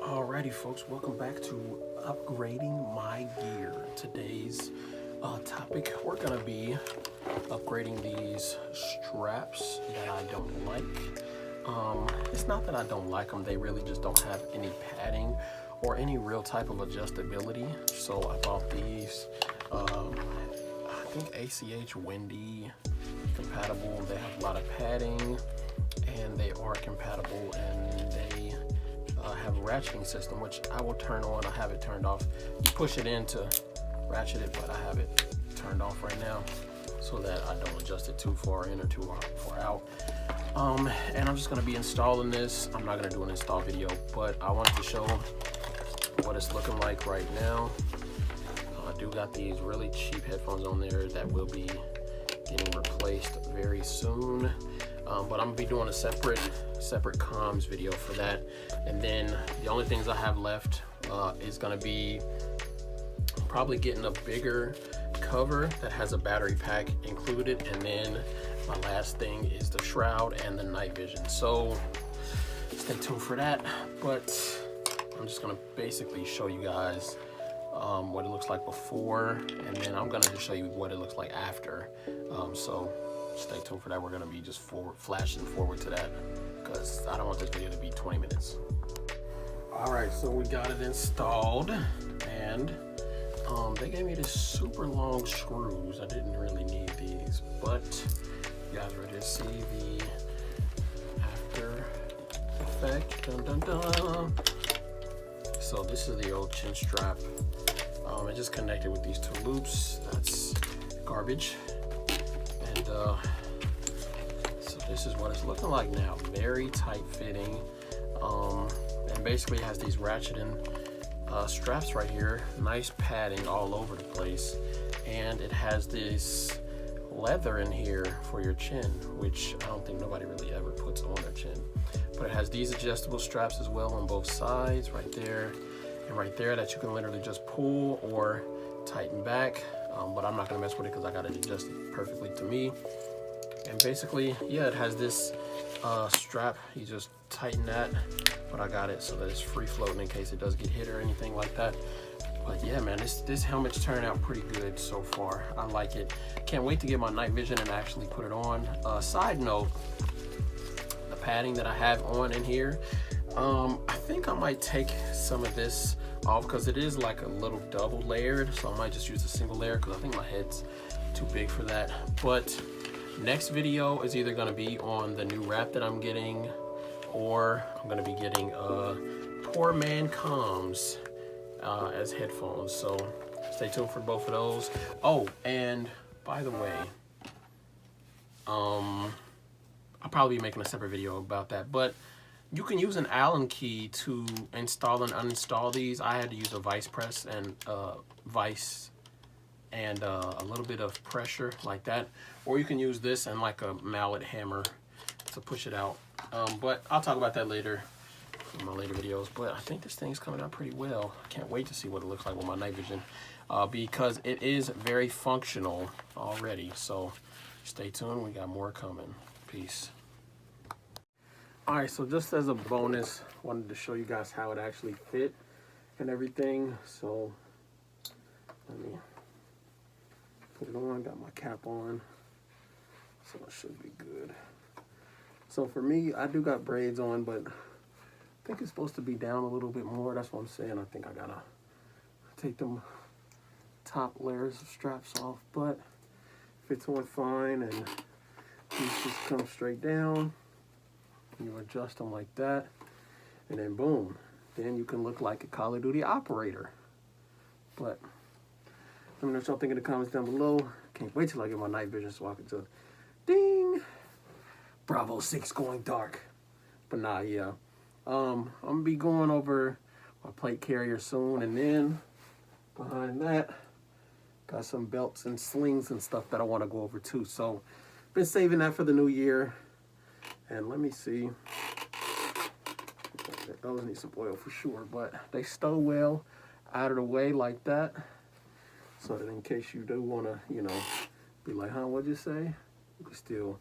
Alrighty folks, welcome back to upgrading my gear. Today's topic, we're going to be upgrading these straps that I don't like. It's not that I don't like them, they really just don't have any padding or any real type of adjustability. So I bought these, I think ACH Windy compatible. They have a lot of padding and they are compatible, and they have a ratcheting system, which I will turn on. I have it turned off. You push it in to ratchet it, but I have it turned off right now so that I don't adjust it too far in or too far out. And I'm just going to be installing this. I'm not going to do an install video, but I wanted to show what it's looking like right now. I do got these really cheap headphones on there that will be getting replaced very soon. But I'm gonna be doing a separate comms video for that, and then the only things I have left is gonna be probably getting a bigger cover that has a battery pack included, and then my last thing is the shroud and the night vision. So stay tuned for that, but I'm just gonna basically show you guys what it looks like before, and then I'm gonna just show you what it looks like after. So stay tuned for that. We're gonna be just flashing forward to that because I don't want this video to be 20 minutes. All right, so we got it installed, and they gave me this super long screws. I didn't really need these, but you guys ready to see the after effect? Dun, dun, dun. So this is the old chin strap. It just connected with these two loops. That's garbage. And so this is what it's looking like now. Very tight fitting, and basically it has these ratcheting straps right here. Nice padding all over the place, and it has this leather in here for your chin, which I don't think nobody really ever puts on their chin. But it has these adjustable straps as well on both sides, right there and right there, that you can literally just pull or tighten back. But I'm not gonna mess with it because I got it adjusted perfectly to me. And basically, yeah, it has this strap. You just tighten that, but I got it so that it's free floating in case it does get hit or anything like that. But yeah, man, this helmet's turned out pretty good so far. I like it. Can't wait to get my night vision and actually put it on. Side note, the padding that I have on in here, I think I might take some of this off because it is like a little double layered, so I might just use a single layer because I think my head's too big for that. But next video is either going to be on the new wrap that I'm getting, or I'm going to be getting Poor Man Comms as headphones. So stay tuned for both of those. Oh, and by the way, I'll probably be making a separate video about that, but you can use an Allen key to install and uninstall these. I had to use a vice press and vice and a little bit of pressure like that, or you can use this and like a mallet hammer to push it out. But I'll talk about that later in my later videos. But I think this thing's coming out pretty well. I can't wait to see what it looks like with my night vision, because it is very functional already. So stay tuned, we got more coming. Peace. All right, so just as a bonus, wanted to show you guys how it actually fit and everything. So let me put it on, got my cap on, so it should be good. So for me, I do got braids on, but I think it's supposed to be down a little bit more. That's what I'm saying. I think I gotta take them top layers of straps off, but fits on fine, and these just come straight down. You adjust them like that, and then boom, then you can look like a Call of Duty operator. But let me know what y'all think in the comments down below. Can't wait till I get my night vision so I can just ding, Bravo 6 going dark. But nah, yeah, I'm gonna be going over my plate carrier soon, and then behind that got some belts and slings and stuff that I want to go over too. So been saving that for the new year. And let me see. Those need some oil for sure, but they stow well out of the way like that, so that in case you do want to, you know, be like, huh, what'd you say? You can still,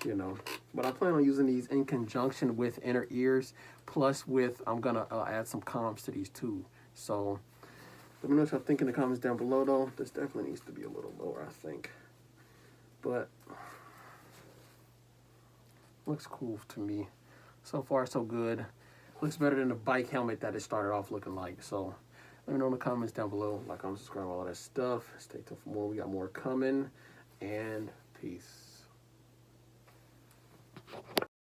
you know. But I plan on using these in conjunction with inner ears, plus with, I'm going to add some comms to these too. So let me know what y'all think in the comments down below, though. This definitely needs to be a little lower, I think. But looks cool to me. So far, so good. Looks better than the bike helmet that it started off looking like. So let me know in the comments down below. Like, comment, subscribe, all that stuff. Stay tuned for more. We got more coming. And peace.